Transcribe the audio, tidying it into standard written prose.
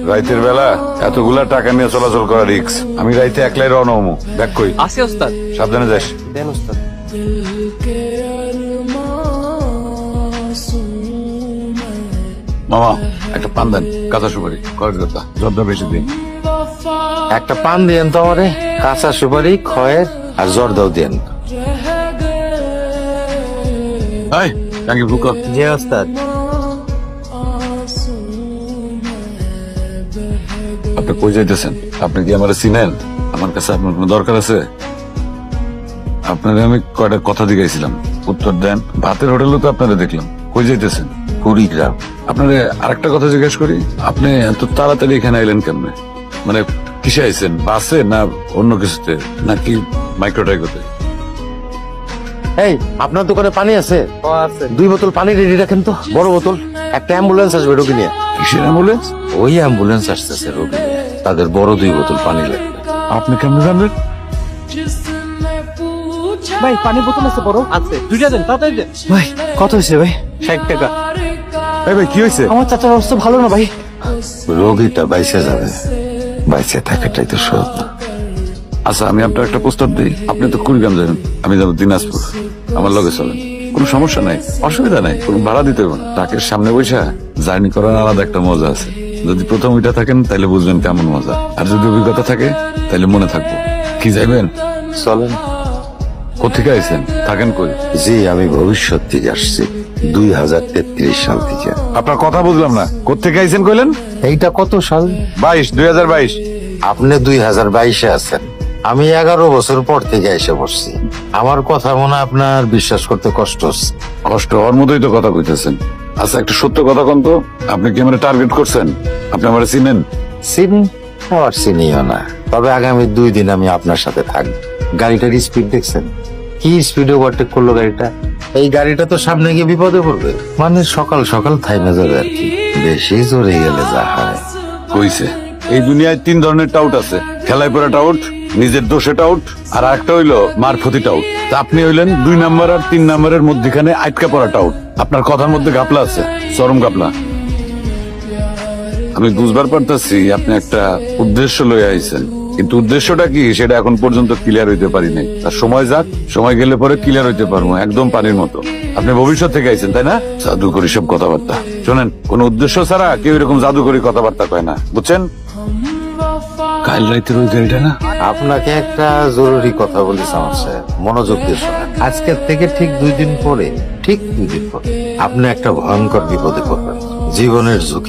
রাইতের বেলা এতগুলা টাকা নিয়ে চলাচল করা রিক্স। আমি রাইতে একলাই রওনা হমু। দেখ কই আসি ওস্তাদ। সাবধানে যাস। দেন ওস্তাদ। মামা একটা পান দেন, কাঁচা সুপারি, খয়ের কথা, জর্দা বেশি দিন। একটা পান দিয়েন তো আমারে, কাঁচা সুপারি, খয়ের আর জর্দাও দিয়েন। এই টাঙ্কি বুক কর। জি ওস্তাদ। আপনি কই যাইতেছেন? আপনি কি আমার চিনেন? আমার কাছে আপনার কোনো দরকার আছে? আপনারে আমি কয়টা কথা জিজ্ঞাসিলাম, উত্তর দেন। ভাতের হোটেলে তো আপনারা দেখলাম। কই যাইতেছেন? কুড়িগ্রাম। আপনারে আরেকটা কথা জিজ্ঞেস করি, আপনি এত তাড়াতাড়ি এখানে আইলেন কেমনে? মানে কিসে আইছেন? বাসে না অন্য কিছুতে, নাকি মাইক্রোটাইকোতে? এই আপনার দোকানে পানি আছে? আছে। 2 বোতল পানি রেডি রাখেন তো, বড় বোতল। একটা অ্যাম্বুলেন্স আসবে রোগী নিয়ে। কিসের অ্যাম্বুলেন্স? ওই অ্যাম্বুলেন্স আসতেছে রোগী নিয়ে, তাদের বড় 2 বোতল পানি লাগবে। আপনি কেমনে জানবেন? ভাই পানি বোতল আছে বড়? আছে। দুইটা দেন, তাড়াতাড়ি দেন। ভাই কত হয়েছে ভাই? 60 টাকা। এই ভাই কি হয়েছে? আমার চাচার অবস্থা ভালো না ভাই। রোগীটা বাইসে যাবে, বাইসে থাকাটাই তো সব। আচ্ছা আমি আপনার একটা প্রস্তাব দিই। আপনি তো কুড়িগ্রাম যাবেন, আমি যাবো দিনাজপুর। আমার লগে চলেন, কোনো সমস্যা নাই, অসুবিধা নাই, কোনো ভাড়া দিতে হবে না। ট্রাকের সামনে বসে জার্নি করার আলাদা একটা মজা আছে। যদি প্রথম ওইটা থাকেন তাহলে বুঝবেন কেমন মজা, আর যদি অভিজ্ঞতা থাকে তাহলে মনে থাকবো। কি যাইবেন? চলেন। কোথেকে আইছেন? থাকেন কই? জি আমি ভবিষ্যৎ থেকে আসছি, 2033 সাল থেকে। আপনার কথা বুঝলাম না, কোথেকে আইছেন কইলেন? এইটা কত সাল? 2022। আপনি 2022-এ আছেন, আমি 11 বছর পর থেকে এসে বসছি। আমার কথা মনে হয় আপনার বিশ্বাস করতে কষ্ট হচ্ছে। কষ্ট হওয়ার মতোই তো কথা কইতেছেন। আচ্ছা একটা সত্য কথা কোন তো, আপনি কি আমার টার্গেট করছেন? আপনি আমার চিনেন? চিনি আর চিনিও না, তবে আগামী 2 দিন আমি আপনার সাথে থাকবো। গাড়িটার স্পিড দেখছেন? কি স্পিডে ওভারটেক করলো গাড়িটা। এই গাড়িটা তো সামনে গিয়ে বিপদে পড়বে, মানে সকাল সকাল থাইমে যাবে আর কি। বেশি জোরে গেলে যা হয়। কইছে এই দুনিয়ায় 3 ধরনের টাউট আছে, খেলায় পড়া টাউট, নিজের দোষে টাউট, আর একটা হইলো মারফতি টাউট। তা আপনি হইলেন 2 নাম্বার আর 3 নাম্বারের মধ্যখানে আটকা পড়া টাউট। আপনার কথার মধ্যে গাপলা আছে, চরম গাপলা। আমি বুঝবার পারতাছি আপনি একটা উদ্দেশ্য লয়ে আইছেন, কিন্তু উদ্দেশ্যটা কি সেটা এখন পর্যন্ত ক্লিয়ার হইতে পারি নাই। তার সময় যাক, সময় গেলে পরে ক্লিয়ার হইতে পারবো, একদম পানির মতো। আপনি ভবিষ্যৎ থেকে আইছেন তাই না? জাদুকরি সব কথাবার্তা শোনেন, কোন উদ্দেশ্য ছাড়া কেউ এরকম জাদুকরি কথাবার্তা কয় না, বুঝছেন? কাল রাইতের ওই গাড়িটা না? আপনাকে একটা জরুরি কথা বলি আমার সাহেব, মনোযোগ দিয়ে শোনেন। আজকের থেকে ঠিক 2 দিন পরে, ঠিক 2 দিন পরে আপনি একটা ভয়ঙ্কর বিপদে পড়বেন। জীবনের ঝুঁকি